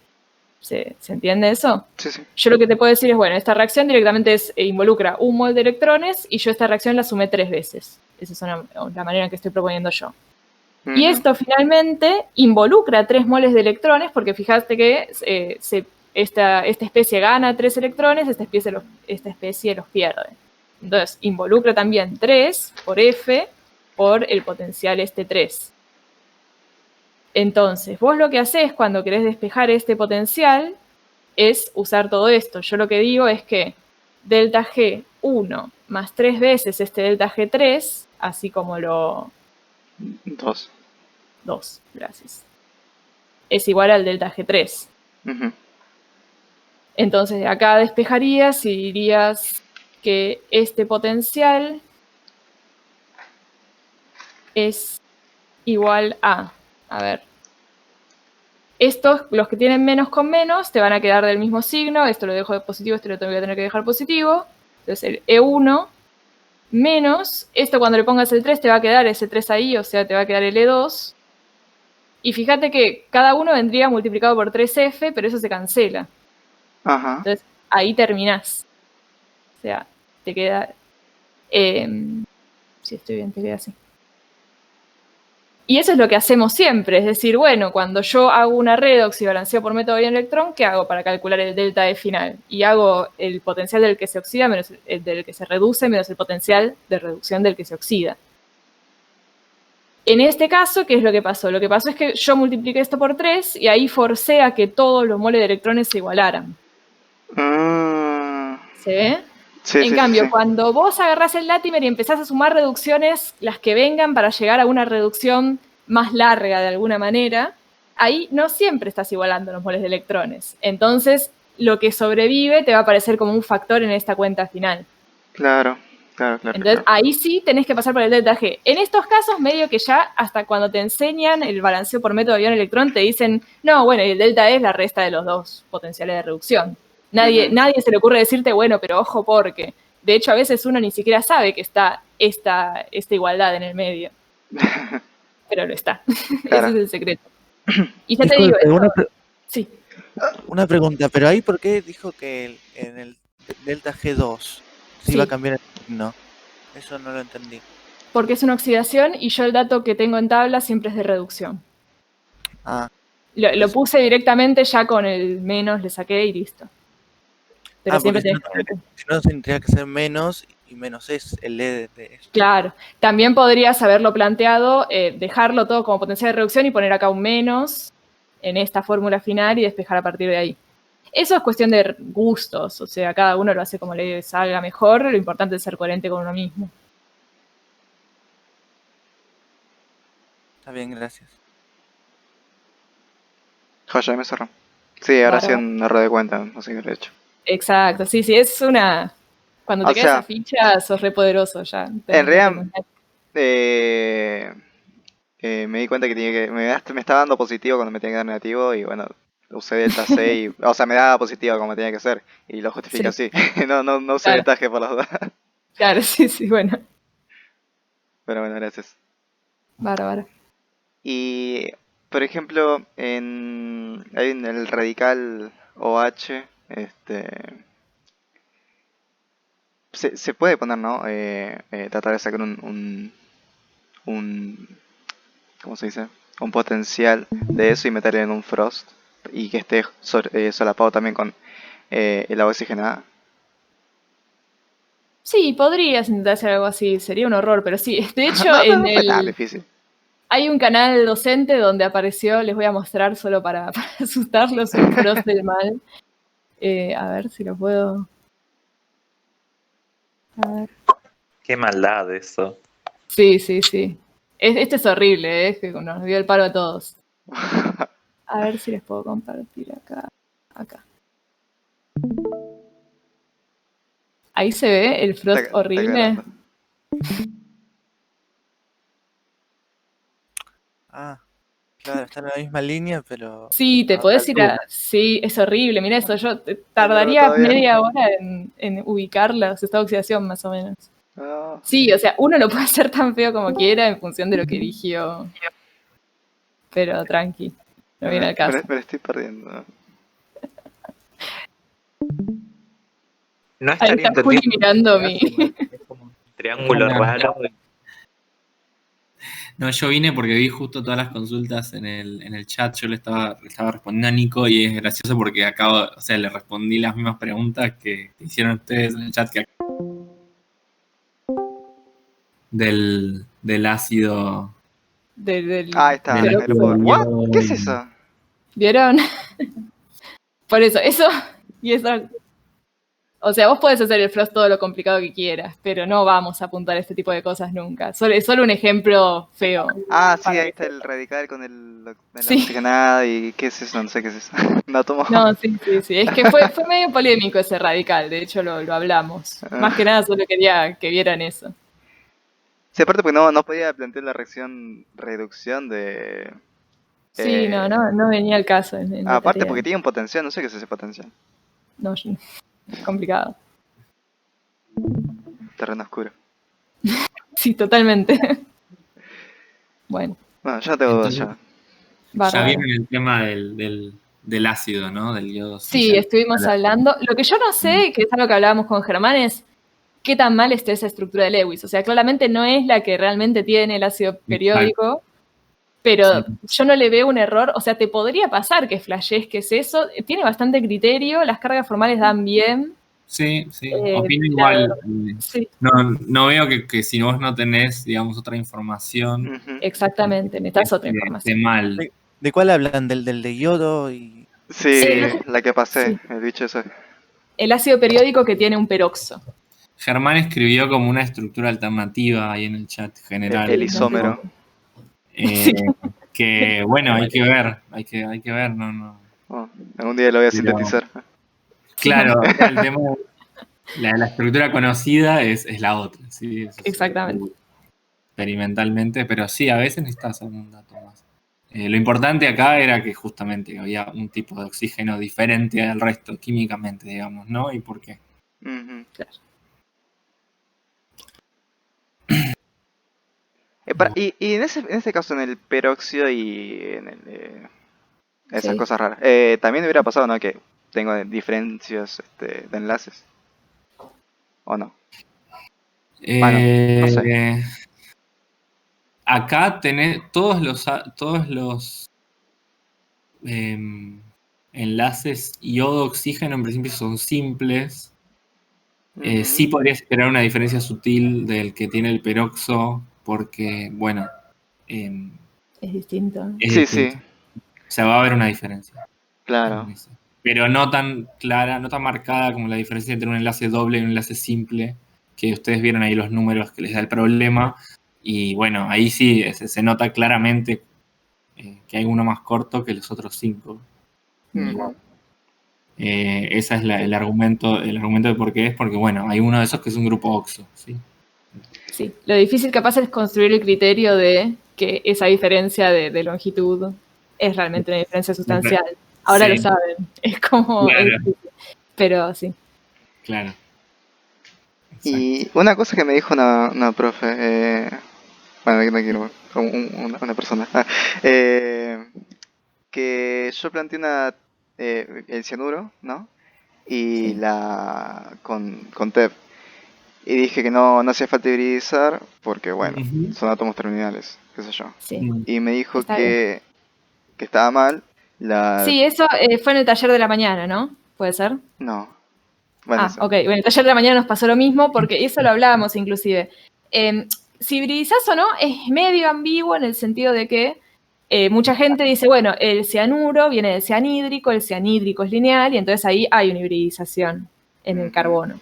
¿Se entiende eso? Sí. Yo lo que te puedo decir es, bueno, esta reacción directamente involucra un mol de electrones y yo esta reacción la sumé 3 veces. Esa es la manera en que estoy proponiendo yo. Y Ujú. esto finalmente involucra 3 moles de electrones, porque fíjate que esta especie gana 3 electrones, esta especie los pierde. Entonces, involucra también 3 por F por el potencial este 3. Entonces, vos lo que hacés cuando querés despejar este potencial es usar todo esto. Yo lo que digo es que delta G1 más 3 veces este delta G3, así como lo... 2. 2, gracias. Es igual al delta G3. Ujú. Entonces acá despejarías y dirías que este potencial es igual a ver, estos, los que tienen menos con menos, te van a quedar del mismo signo, esto lo dejo de positivo, esto lo voy a tener que dejar positivo, entonces el E1 menos, esto cuando le pongas el 3 te va a quedar ese 3 ahí, o sea, te va a quedar el E2, y fíjate que cada uno vendría multiplicado por 3F, pero eso se cancela. Ajá. Entonces ahí terminás. O sea, te queda... si estoy bien, te queda así. Y eso es lo que hacemos siempre, es decir, bueno, cuando yo hago una redox y balanceo por método Ion-Electrón, ¿qué hago para calcular el delta E final? Y hago el potencial del que se oxida menos el del que se reduce menos el potencial de reducción del que se oxida. En este caso, ¿qué es lo que pasó? Lo que pasó es que yo multipliqué esto por 3 y ahí forcé a que todos los moles de electrones se igualaran. ¿Se ve? Sí, En cambio, cuando vos agarrás el Latimer y empezás a sumar reducciones, las que vengan para llegar a una reducción más larga de alguna manera, ahí no siempre estás igualando los moles de electrones. Entonces, lo que sobrevive te va a aparecer como un factor en esta cuenta final. Claro. Entonces, ahí sí tenés que pasar por el delta G. En estos casos, medio que ya hasta cuando te enseñan el balanceo por método ion-electrón, te dicen, no, bueno, el delta E es la resta de los dos potenciales de reducción. Nadie se le ocurre decirte, bueno, pero ojo porque. De hecho, a veces uno ni siquiera sabe que está esta igualdad en el medio. Pero lo está. Claro. Ese es el secreto. Y ya te digo, Disculpe, sí. una pregunta, pero ahí ¿por qué dijo que en el delta G2 se iba a Sí. cambiar el signo? Eso no lo entendí. Porque es una oxidación y yo el dato que tengo en tabla siempre es de reducción. Ah, Lo puse directamente ya con el menos, le saqué y listo. Pero siempre porque tenés si no tendría que ser menos y menos es el E de esto. Claro. También podrías haberlo planteado, dejarlo todo como potencial de reducción y poner acá un menos en esta fórmula final y despejar a partir de ahí. Eso es cuestión de gustos, o sea, cada uno lo hace como le salga mejor, lo importante es ser coherente con uno mismo. Está bien, gracias. Joya, me cerró. Sí, ahora sí Bárbaro. un error de cuenta, así que lo he hecho. Exacto, sí, es una... Cuando te O queda sea, esa ficha, sos re poderoso ya. en realidad, me di cuenta que me estaba dando positivo cuando me tenía que dar negativo y bueno, usé delta C y, o sea, me daba positivo como tenía que ser y lo justifico así. No usé Claro. delta G por las dudas. Claro, sí, bueno. Pero bueno, gracias. Bárbaro. Y, por ejemplo, hay en el radical OH, se puede poner, ¿no? Tratar de sacar un, ¿cómo se dice? Un potencial de eso y meterle en un frost y que esté solapado también con el agua oxigenada. Sí, podrías intentar hacer algo así, sería un horror, pero sí. De hecho, No es tan difícil. hay un canal docente donde apareció, les voy a mostrar solo para asustarlos, un frost del mal. A ver si lo puedo... A ver. Qué maldad eso. Sí. Este es horrible, que nos dio el paro a todos. A ver si les puedo compartir acá. Ahí se ve el frost Está horrible. cagando. Ah, claro, está en la misma línea, pero... Sí, te a podés otra ir a... altura. Sí, es horrible, mira eso, yo No, tardaría todavía. media hora en ubicar los estados de oxidación más o menos. No. Sí, o sea, uno lo puede hacer tan feo como quiera en función de lo que eligió. Pero tranqui, no viene al caso. Me lo estoy perdiendo. No Ahí estaría está Juli entendiendo. mirando mi... Es como un triángulo Hola. raro. No, yo vine porque vi justo todas las consultas en el chat. Yo le estaba respondiendo a Nico y es gracioso porque le respondí las mismas preguntas que hicieron ustedes en el chat del ácido. Ahí está, del negro por. ácido ¿What? ¿Qué es eso? ¿Vieron? Por eso, y eso... O sea, vos podés hacer el frost todo lo complicado que quieras, pero no vamos a apuntar a este tipo de cosas nunca. Es solo un ejemplo feo. Ah, sí, para ahí que está el radical con la Sí. oxigenada y ¿qué es eso? No sé qué es eso. No tomo. No, sí. Es que fue medio polémico ese radical, de hecho lo hablamos. Más que nada solo quería que vieran eso. Sí, aparte porque no podía plantear la reacción reducción de... Sí, no venía el caso en la aparte tarea. porque tiene un potencial, no sé qué es ese potencial. No, es complicado. Terreno oscuro. Sí, totalmente. Bueno, Bueno, yo no tengo dudas Entonces, ya. ya bárbaro. vieron el tema del ácido, ¿no? Del yodo. Sí, estuvimos hablando. Lo que yo no sé, que es algo que hablábamos con Germán, es qué tan mal está esa estructura de Lewis. O sea, claramente no es la que realmente tiene el ácido periódico, pero Sí. yo no le veo un error. O sea, te podría pasar que flashees que es eso. Tiene bastante criterio, las cargas formales dan bien. Sí, opino igual. Sí, No veo que si vos no tenés, digamos, otra información, Ujú. exactamente, necesitas otra esté información. mal. ¿De cuál hablan? ¿Del de yodo? Y... Sí, Sí, la que pasé, sí. el bicho ese. El ácido periódico que tiene un peroxo. Germán escribió como una estructura alternativa ahí en el chat general. El isómero. Sí. Que bueno, hay que ver, no. Oh, algún día lo voy a Pero- sintetizar. Claro, el tema de la estructura conocida es la otra, ¿sí? Eso sí, Exactamente. experimentalmente, pero sí, a veces necesitas algún dato más. Lo importante acá era que justamente había un tipo de oxígeno diferente al resto, químicamente, digamos, ¿no? ¿Y por qué? Ujú. Claro. Y en este caso, en el peróxido y en esas Sí. cosas raras, también hubiera pasado, ¿no? Que tengo diferencias de enlaces. ¿O no? Bueno, no sé. Acá tenés todos los enlaces yodo-oxígeno en principio son simples. Ujú. Sí podrías esperar una diferencia sutil del que tiene el peroxo, porque, bueno, es Es distinto. Sí, distinto. sí, O sea, va a haber una diferencia. claro. Pero no tan clara, no tan marcada como la diferencia entre un enlace doble y un enlace simple, que ustedes vieron ahí los números que les da el problema. Y bueno, ahí sí se nota claramente que hay uno más corto que los otros 5. Ujú. Ese es el argumento de por qué es, porque bueno, hay uno de esos que es un grupo OXO, ¿sí? Sí. Lo difícil capaz es construir el criterio de que esa diferencia de longitud es realmente una diferencia sustancial. Ahora Sí. lo saben. Es como... Claro. es difícil. Pero sí. Claro. Y una cosa que me dijo una profe, Bueno, no quiero, una persona. Que yo planteé el cianuro, ¿no? Y Sí. con TEP. Y dije que no hacía falta hibridizar porque, bueno, Ujú. son átomos terminales, qué sé yo. Sí, Y me dijo está bien. que estaba mal la... Sí, eso fue en el taller de la mañana, ¿no? ¿Puede ser? No, bueno, Ok. Bueno, en el taller de la mañana nos pasó lo mismo porque eso lo hablábamos inclusive. Si hibridizás o no es medio ambiguo en el sentido de que mucha gente dice, bueno, el cianuro viene del cianhídrico, el cianhídrico es lineal y entonces ahí hay una hibridización en el carbono.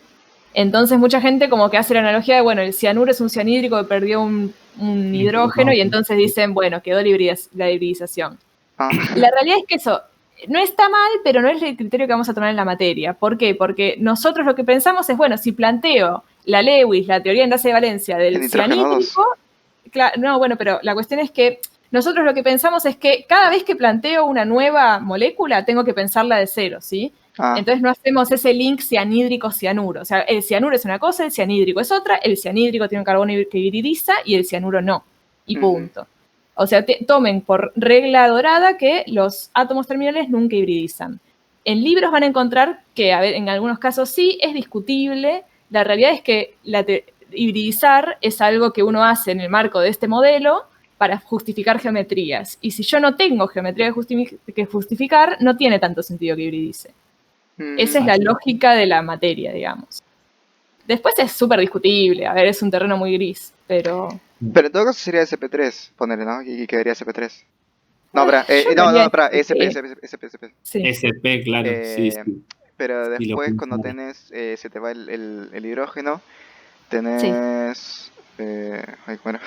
Entonces mucha gente como que hace la analogía de, bueno, el cianuro es un cianhídrico que perdió un hidrógeno y entonces dicen, bueno, quedó la hibridización. Ah, La realidad es que eso no está mal, pero no es el criterio que vamos a tomar en la materia. ¿Por qué? Porque nosotros lo que pensamos es, bueno, si planteo la Lewis, la teoría de enlace de valencia el del nitrógeno 2. cianhídrico, no, bueno, pero la cuestión es que nosotros lo que pensamos es que cada vez que planteo una nueva molécula, tengo que pensarla de cero, ¿sí? Ah, Entonces no hacemos ese link cianhídrico-cianuro. O sea, el cianuro es una cosa, el cianhídrico es otra, el cianhídrico tiene un carbono que hibridiza y el cianuro no. Y punto. O sea, tomen por regla dorada que los átomos terminales nunca hibridizan. En libros van a encontrar que, a ver, en algunos casos sí, es discutible. La realidad es que hibridizar es algo que uno hace en el marco de este modelo para justificar geometrías. Y si yo no tengo geometría que justificar, no tiene tanto sentido que hibridice. Esa es la lógica de la materia, digamos. Después es súper discutible, a ver, es un terreno muy gris, pero... Pero en todo caso sería SP3, ponerle, ¿no? Y quedaría SP3. No, yo lo haría para SP. SP. Sí. SP, claro, sí. Pero Sí, lo después cuando pensaba. tenés, se te va el hidrógeno, Sí. tenés... bueno,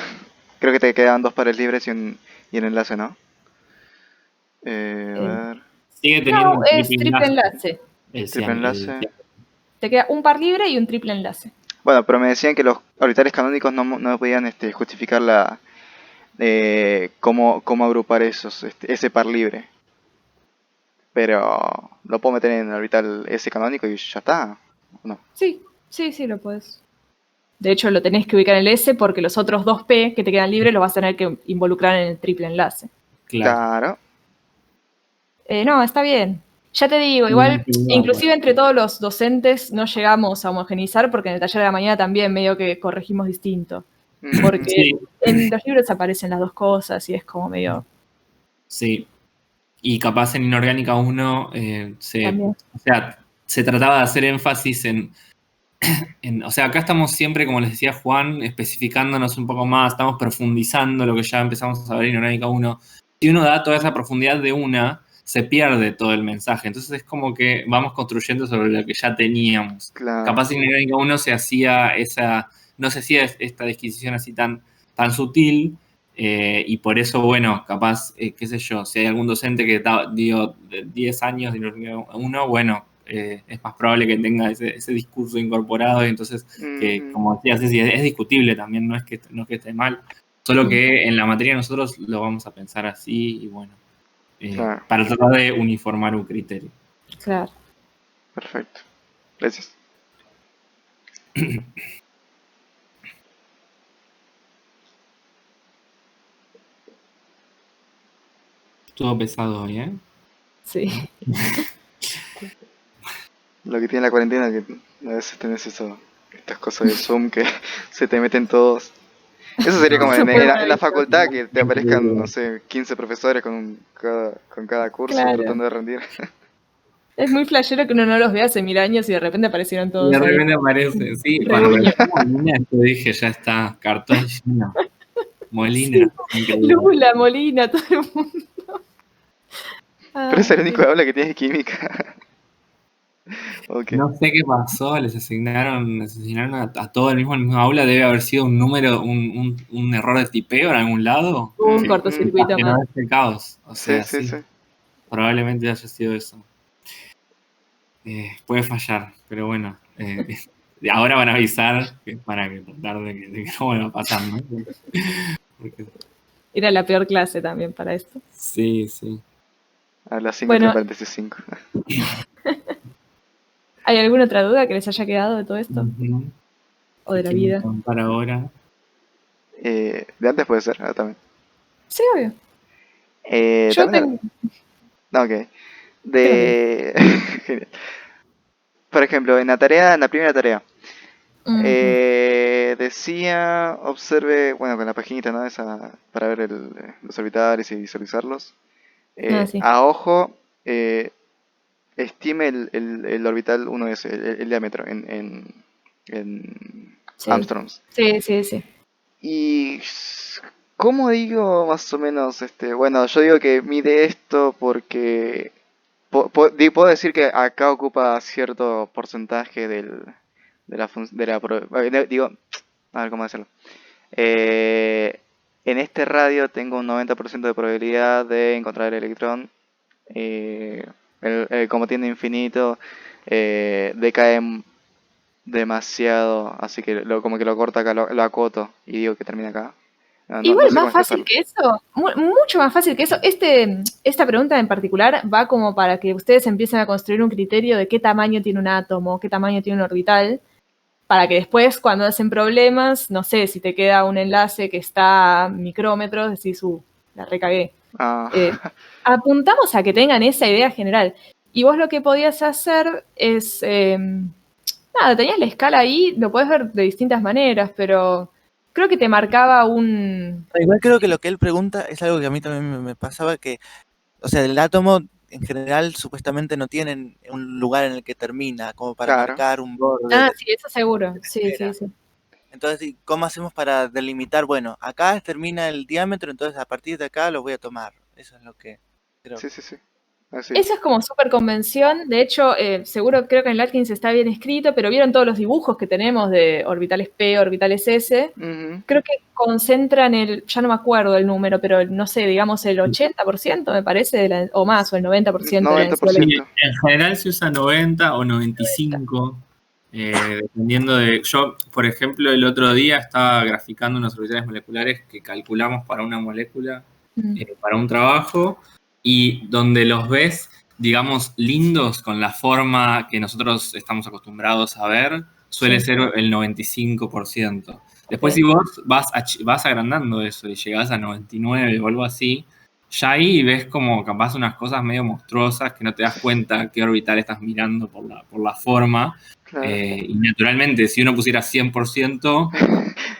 creo que te quedan 2 pares libres y un enlace, ¿no? A ver... Sigue teniendo No, un es triple enlace. Triple enlace. Te queda un par libre y un triple enlace. Bueno, pero me decían que los orbitales canónicos no podían justificar cómo agrupar ese par libre. Pero lo puedo meter en el orbital S canónico y ya está. ¿O no? Sí, lo puedes. De hecho, lo tenés que ubicar en el S porque los otros 2P que te quedan libres los vas a tener que involucrar en el triple enlace. Claro. No, está bien. Ya te digo, igual, inclusive entre todos los docentes no llegamos a homogeneizar porque en el taller de la mañana también medio que corregimos distinto. Porque Sí. en los libros aparecen las dos cosas y es como medio... Sí. Y capaz en Inorgánica 1 También. se trataba de hacer énfasis o sea, acá estamos siempre, como les decía Juan, especificándonos un poco más, estamos profundizando lo que ya empezamos a ver en Inorgánica 1. Si uno da toda esa profundidad de una, se pierde todo el mensaje. Entonces es como que vamos construyendo sobre lo que ya teníamos. Claro. Capaz en Inorgánica 1 no se hacía esta disquisición así tan sutil. Y por eso, bueno, capaz, qué sé yo, si hay algún docente que dio 10 años de Inorgánica 1, bueno, es más probable que tenga ese discurso incorporado y entonces, que como decía Ceci, es discutible también, no es que esté mal, solo que en la materia nosotros lo vamos a pensar así y bueno, Claro. para tratar de uniformar un criterio. Claro. Perfecto. Gracias. Estuvo pesado hoy, ¿eh? Sí. Lo que tiene la cuarentena es que a veces tenés estas cosas de Zoom que se te meten todos. Eso sería como en la facultad que te aparezcan, no sé, 15 profesores con cada curso Claro. tratando de rendir. Es muy flashero que uno no los vea hace 1000 años y de repente aparecieron todos De ahí. repente aparece, sí, Re cuando me uña. Molina, yo dije, ya está, cartón lleno. Molina. Increíble. Lula, Molina, todo el mundo. Pero es el único que habla que tiene química. Okay. No sé qué pasó, les asignaron a todo el mismo aula, debe haber sido un número, un error de tipeo en algún lado. Un cortocircuito Que más. no es el caos. O sea, Sí. probablemente haya sido eso. Puede fallar, pero bueno. Ahora van a avisar para que tratar de que no vuelva a pasar, ¿no? Era la peor clase también para esto. Sí. A las 5 Bueno. entre paréntesis 5. ¿Hay alguna otra duda que les haya quedado de todo esto? ¿O de la vida? Para ahora. De antes puede ser, también. Sí, obvio. Yo También tengo... no, ok. De... Genial. Por ejemplo, en la primera tarea, Ujú. decía, observe, bueno, con la paginita, ¿no? Esa, para ver los orbitales y visualizarlos. Ah, sí. A ojo, estime el orbital 1S, el diámetro en Sí. Armstrongs. Sí, sí, sí. Y ¿cómo digo más o menos? Bueno, yo digo que mide esto porque puedo decir que acá ocupa cierto porcentaje digo, a ver cómo decirlo. Eh, en este radio tengo un 90% de probabilidad de encontrar el electrón. Eh, como tiene infinito, decae demasiado, así que como que lo corto acá, lo acoto y digo que termina acá. No Igual, sé cómo más fácil expresarlo. que eso, mucho más fácil que eso. Esta pregunta en particular va como para que ustedes empiecen a construir un criterio de qué tamaño tiene un átomo, qué tamaño tiene un orbital, para que después, cuando hacen problemas, no sé, si te queda un enlace que está a micrómetros, decís, la recagué. Ah, Apuntamos a que tengan esa idea general. Y vos lo que podías hacer es, nada, tenías la escala ahí, lo podés ver de distintas maneras, pero creo que te marcaba un... Igual creo que lo que él pregunta es algo que a mí también me pasaba, que, o sea, el átomo en general supuestamente no tiene un lugar en el que termina, como para claro. marcar un borde Ah, de sí, eso seguro. la Sí, sí, esfera. sí. Entonces, ¿y cómo hacemos para delimitar? Bueno, acá termina el diámetro, entonces a partir de acá lo voy a tomar. Eso es lo que creo. Sí, sí, sí. Así. Eso es como súper convención. De hecho, seguro creo que en Atkins está bien escrito, pero vieron todos los dibujos que tenemos de orbitales P, orbitales S. Ujú. Creo que concentran ya no me acuerdo el número, pero no sé, digamos el 80% me parece, o más, o el 90% de la densidad 90%. En general se usa 90 o 95, dependiendo de... Yo, por ejemplo, el otro día estaba graficando unos orbitales moleculares que calculamos para una molécula, para un trabajo, y donde los ves, digamos, lindos con la forma que nosotros estamos acostumbrados a ver, suele Sí. ser el 95%. Después, Ok. si vos vas agrandando eso y llegás a 99 o algo así, ya ahí ves como capaz unas cosas medio monstruosas que no te das cuenta qué orbital estás mirando por la forma. Claro. Y naturalmente, si uno pusiera 100%,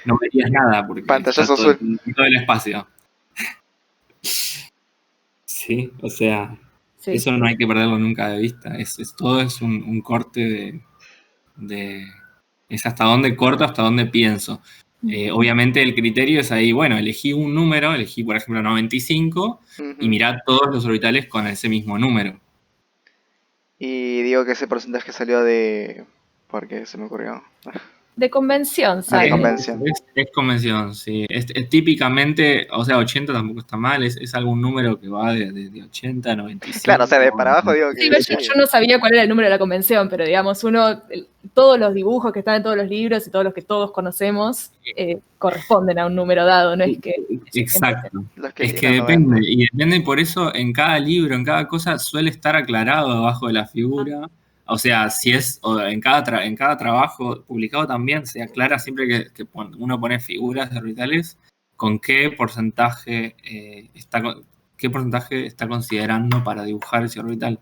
no verías nada porque está Pantallazo todo azul. todo el espacio. Sí, o sea, Sí. eso no hay que perderlo nunca de vista. Todo es un corte es hasta dónde corto, hasta dónde pienso. Obviamente el criterio es ahí, bueno, elegí un número, elegí por ejemplo 95 y Ujú. mirá todos los orbitales con ese mismo número. Y digo que ese porcentaje salió de... Porque se me ocurrió. De convención De sale. convención. Es convención, sí. Es típicamente, o sea, 80 tampoco está mal, es algún número que va de 80 a Claro, o sea, de para 95. abajo digo Sí, que yo no sabía cuál era el número de la convención, pero digamos, todos los dibujos que están en todos los libros y todos los que todos conocemos corresponden a un número dado, no es que es un 100%. Exacto. los que Es que elijan 90. depende, y depende por eso en cada libro, en cada cosa, suele estar aclarado abajo de la figura. O sea, si es o en cada trabajo publicado también se aclara siempre que uno pone figuras de orbitales con qué porcentaje está considerando para dibujar ese orbital.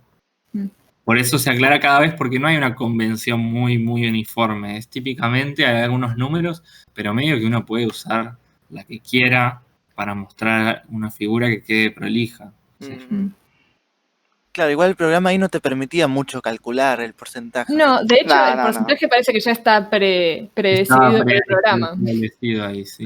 Mm. Por eso se aclara cada vez porque no hay una convención muy, muy uniforme. Es típicamente hay algunos números, pero medio que uno puede usar la que quiera para mostrar una figura que quede prolija. Sí. Ujú. Claro, igual el programa ahí no te permitía mucho calcular el porcentaje. O sea, No, de hecho, No, el no, no. porcentaje parece que ya está Estaba predecidido por el programa. preestablecido ahí, sí.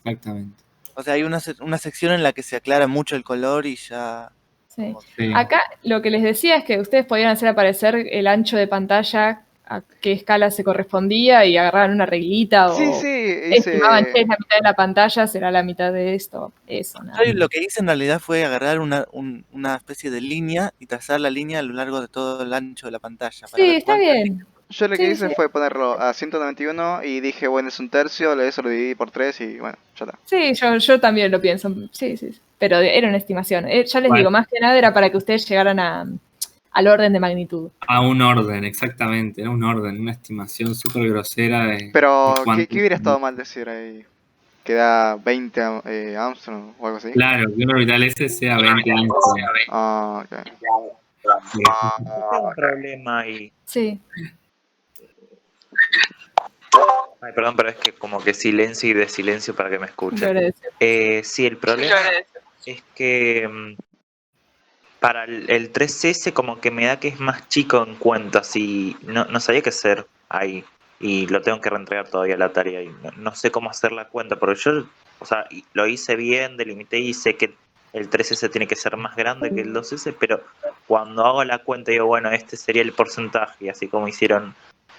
Exactamente. o sea, hay una sección en la que se aclara mucho el color y ya... Sí. Sí. Acá lo que les decía es que ustedes podían hacer aparecer el ancho de pantalla, a qué escala se correspondía y agarraban una reglita Sí, o sí, estimaban, che, hice... es la mitad de la pantalla, será la mitad de esto, eso, nada. Yo lo que hice en realidad fue agarrar una especie de línea y trazar la línea a lo largo de todo el ancho de la pantalla para Sí, ver está cuánto... bien. Yo lo que Sí, hice sí. fue ponerlo a 191 y dije, bueno, es un tercio, eso lo dividí por 3 y bueno, ya está. Sí, yo también lo pienso. Sí, sí. Pero era una estimación. Ya les Vale. digo, más que nada era para que ustedes llegaran al orden de magnitud. A un orden, exactamente. Era un orden, una estimación súper grosera de Pero, ¿qué cuánto. hubiera estado mal decir ahí? que da 20 Armstrong o algo así. Claro, que un orbital S sea 20 años. Ah, ok. Tengo un problema ahí. Sí. Ay, perdón, pero es que como que silencio y de silencio para que me Lo escuchen. agradecemos. Sí, el problema es que para el 3S como que me da que es más chico en cuentas y no sabía qué hacer ahí. Y lo tengo que reentregar todavía la tarea y no sé cómo hacer la cuenta, porque yo, o sea, lo hice bien, delimité y sé que el 3S tiene que ser más grande que el 2S, pero cuando hago la cuenta digo, bueno, este sería el porcentaje, y así como hicieron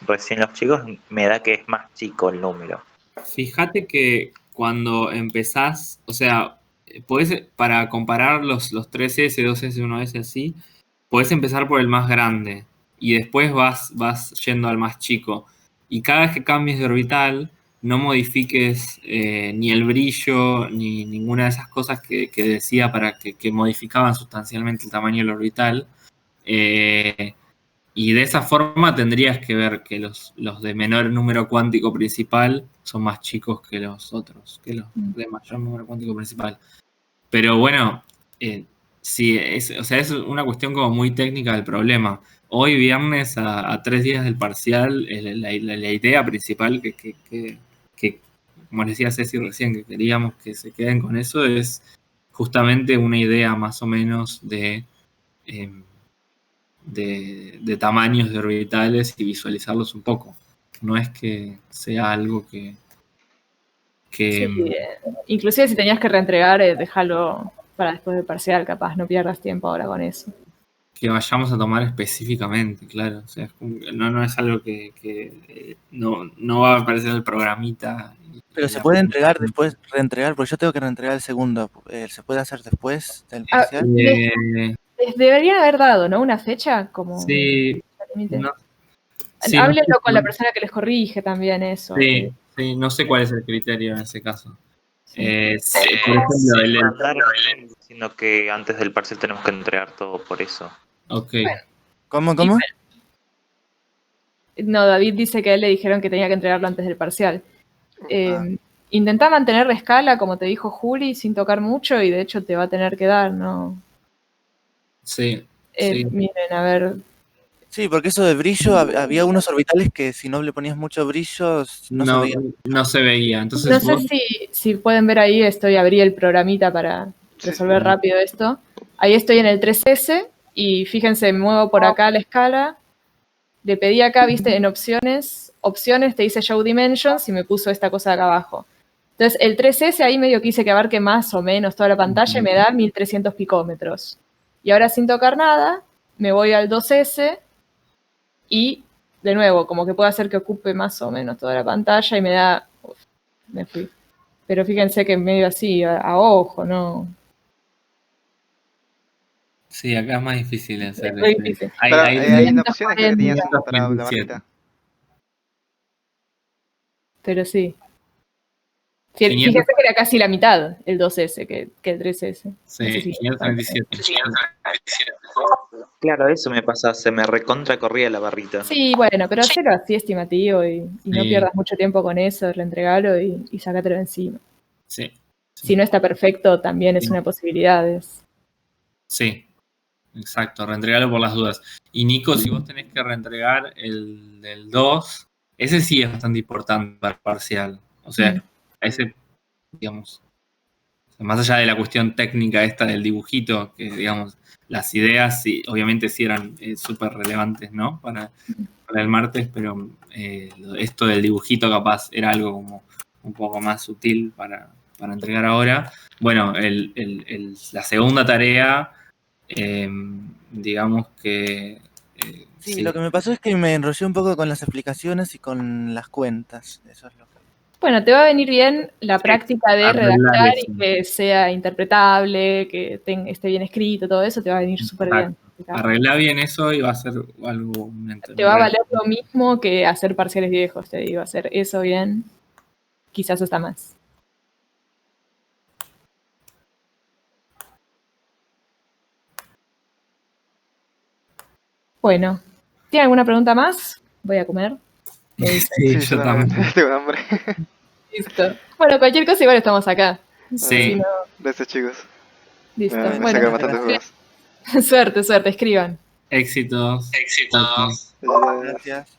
recién los chicos, me da que es más chico el número. Fíjate que cuando empezás, o sea, para comparar los 3S, 2S, 1S así, podés empezar por el más grande y después vas yendo al más chico. Y cada vez que cambies de orbital, no modifiques ni el brillo ni ninguna de esas cosas que decía para que modificaban sustancialmente el tamaño del orbital. Y de esa forma tendrías que ver que los de menor número cuántico principal son más chicos que los otros, que los de mayor número cuántico principal. Pero bueno, sí, o sea, es una cuestión como muy técnica del problema. Hoy viernes, a 3 días del parcial, la idea principal que, como decía Ceci recién, que queríamos que se queden con eso, es justamente una idea más o menos de tamaños de orbitales y visualizarlos un poco. No es que sea algo que Sí, inclusive si tenías que reentregar, déjalo para después del parcial, capaz, no pierdas tiempo ahora con eso. que vayamos a tomar específicamente, claro. O sea, es como que no es algo que no va a aparecer el programita. Pero se puede entregar después, reentregar, porque yo tengo que reentregar el segundo. ¿Se puede hacer después del parcial? Les deberían haber dado, ¿no? Una fecha como Sí, límite. no, sí, Háblenlo no sé, con la persona que les corrige también eso. sí, no sé cuál es el criterio en ese caso. Sí. Por ejemplo, Me mandaron un mail diciendo que antes del parcial tenemos que entregar todo por eso. Ok. ¿Cómo? No, David dice que a él le dijeron que tenía que entregarlo antes del parcial. Intentá mantener la escala, como te dijo Juli, sin tocar mucho, y de hecho te va a tener que dar, ¿no? Sí. Miren, a ver. Sí, porque eso de brillo, había unos orbitales que si no le ponías mucho brillo, no se veía. No se veía. Entonces, No sé si pueden ver ahí, abrí el programita para resolver rápido esto. Ahí estoy en el 3S y fíjense, me muevo por acá la escala. Le pedí acá, viste, en opciones te dice Show Dimensions y me puso esta cosa de acá abajo. Entonces, el 3S ahí medio quise que abarque más o menos toda la pantalla y me da 1300 picómetros. Y ahora sin tocar nada, me voy al 2S y, de nuevo, como que puedo hacer que ocupe más o menos toda la pantalla y me da... Uf, me fui. Pero fíjense que medio así, a ojo, ¿no? Sí, acá es más difícil hacer. Es muy difícil. Pero hay en opciones que tenías 540. para la barrita. Pero sí. Fíjense que era casi la mitad el 2S que el 3S. Sí, No sé si 537. Claro, eso me pasa, se me recontra corría la barrita. Sí, bueno, pero hacelo así estimativo y no pierdas mucho tiempo con eso, reentregalo y sácatelo encima. Sí. Si no está perfecto, también es una posibilidad. Sí, exacto, reentregalo por las dudas. Y Nico, si vos tenés que reentregar el del 2, ese sí es bastante importante para el parcial. O sea, ese, digamos, más allá de la cuestión técnica esta del dibujito, que digamos, las ideas sí, obviamente sí eran súper relevantes, ¿no? Para el martes, pero esto del dibujito capaz era algo como un poco más sutil para entregar ahora. Bueno, la segunda tarea, digamos que... Sí, lo que me pasó es que me enrollé un poco con las explicaciones y con las cuentas. Eso es lo que... Bueno, te va a venir bien la práctica de redactar eso. y que sea interpretable, que esté bien escrito, todo eso te va a venir súper bien. Arregla bien eso y va a ser algo... Te va a valer lo mismo que hacer parciales viejos, te digo, hacer eso bien, quizás hasta más. Bueno, ¿tiene alguna pregunta más? Voy a comer. Sí, yo también. Tengo hambre. Listo. Bueno, cualquier cosa igual estamos acá. Sí. Si no, Gracias, chicos. listo. Me Bueno, sacaron bastantes dudas. suerte, escriban. Éxitos. Éxitos. Gracias. Gracias.